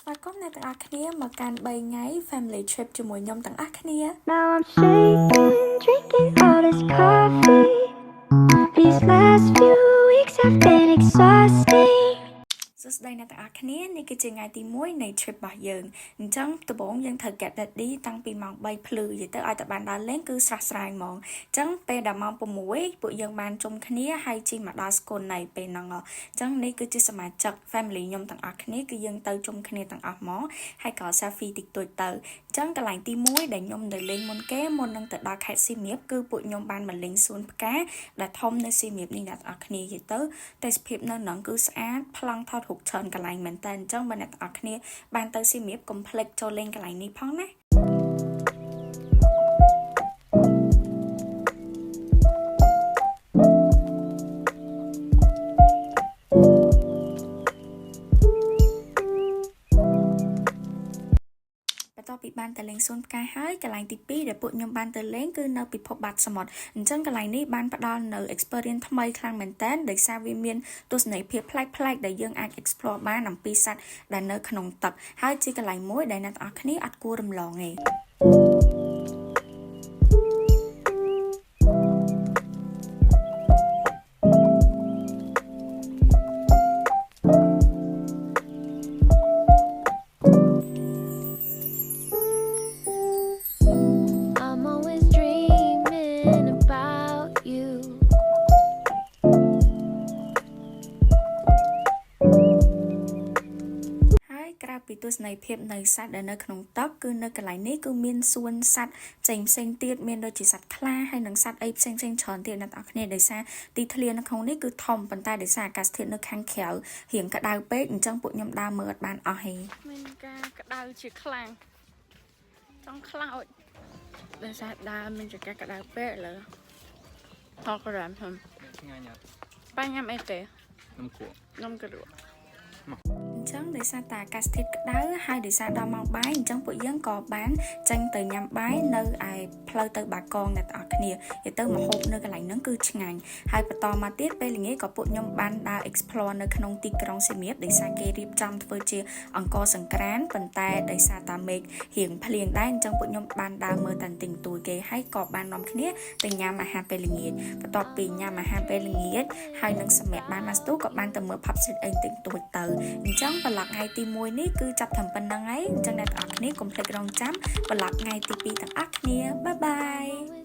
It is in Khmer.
Welcome អ្នកទាំងអស់គ្នាមកកាន់3ថ្ងៃ Family Trip ជាមួយខ្ញុំទាំងអស់គ្នា Now I'm shaking, drinking all this coffee. These last few weeks have been exhausting. សួស្តីអ្នកទាំងអស់គ្នានេះគឺជាថ្ងៃទី1នៃ trip របស់យើងអញ្ចឹងដំបូងយើងត្រូវ get ready តាំងពីម៉ោង3ភ្លឺនិយាយទៅឲ្យតែបានដល់លេងគឺស្រស់ស្រាយហ្មងអញ្ចឹងពេលដល់ម៉ោង6ពួកយើងបានជុំគ្នាហើយជិះមកដល់ស្គននៃពេលហ្នឹងអញ្ចឹងនេះគឺជាសមាជិក family ខ្ញុំទាំងអស់គ្នាគឺយើងទៅជុំគ្នាទាំងអស់ហ្មងហើយក៏ selfie តិចតួចទៅអញ្ចឹងកន្លែងទី1ដែលខ្ញុំទៅលេងមុនគេមុននឹងទៅដល់ខេត្តសៀមរាបគឺពួកខ្ញុំបានមកលេងសួនផ្កាដែលធំនៅសៀមរាបនេះអ្នកទាំងអស់គ្នានិយាយទៅទេសភាពនៅហ្នឹងគឺស្អាតប្លង់ថតរូបច្រើនកន្លែងមែនតើអញ្ចឹងបើអ្នកទាំងអស់គ្នាបានទៅសៀមរាបកុំភ្លេចចូលលេងកន្លែងនេះផងណាពីបានទៅលេងសួនផ្កាហើយកន្លែងទី2ដែលពួកខ្ញុំបានទៅលេងគឺនៅពិភពបាតសមុទ្រអញ្ចឹងកន្លែងនេះបានផ្ដល់នៅ experience ថ្មីខ្លាំងមែនតើដោយសារវាមានទស្សនីយភាពប្លែកៗដែលយើងអាច explore បានអំពីសត្វដែលនៅក្នុងទឹកហើយជាកន្លែងមួយដែលអ្នកទាំងអស់គ្នាអត់គួររំលងទេពីទស្សនីយភាពនៅសត្វដែលនៅក្នុងទឹកគឺនៅកន្លែងនេះគឺមានសួនសត្វផ្សេងទៀតមានដូចជាសត្វខ្លាហើយនិងសត្វអីផ្សេងច្រើនទៀតអ្នកនរគ្នាដោយសារទីធ្លានៅក្នុងនេះគឺធំប៉ុន្តែដោយសារអាកាសធាតុនៅខាងក្រៅរៀងក្តៅពេកអញ្ចឹងពួកខ្ញុំដើរមើលអត់បានអស់ទេមានការក្តៅជាខ្លាំងចង់ខ្លោចដោយសារដើរមានចកាក្តៅពេកឥឡូវថតក្រែមខ្ញុំឆ្ងាញ់អត់បាញ់ញ៉ាំអីទេនំគួរនំក្រួអញ្ចឹងដោយសារតែអាកាសធាតុក្តៅហើយដោយសារដល់ម៉ោងបាយអញ្ចឹងពួកយើងក៏បានចេញទៅញ៉ាំបាយនៅឯផ្លូវទៅបាកងអ្នកទាំងអស់គ្នានិយាយទៅម្ហូបនៅកន្លែងហ្នឹងគឺឆ្ងាញ់ហើយបន្តមកទៀតពេលល្ងាចក៏ពួកខ្ញុំបានដើរ explore នៅក្នុងទីក្រុងសៀមរាបដោយសារគេរៀបចំធ្វើជាអង្គរសង្ក្រាន្តប៉ុន្តែដោយសារតាមេឃរៀងភ្លៀងដែរអញ្ចឹងពួកខ្ញុំបានដើរមើលតាន់ទិញទួយគេហើយក៏បាននាំគ្នាទៅញ៉ាំអាហារពេលល្ងាចបន្ទាប់ពីញ៉ាំអាហារពេលល្ងាចហើយនឹងសម្រាប់បានមកស្ទូក៏បានទៅមើល pub street អីតិចតួចទៅអញ្ចឹងប្លុកថ្ងៃទី1នេះគឺចាប់ត្រឹមប៉ុណ្្នឹងហើយអញ្ចឹងអ្នកទាំងអស់គ្នាកុំភ្លេចរងចាំប្លុកថ្ងៃទី2ទាំងអស់គ្នាបាយបាយ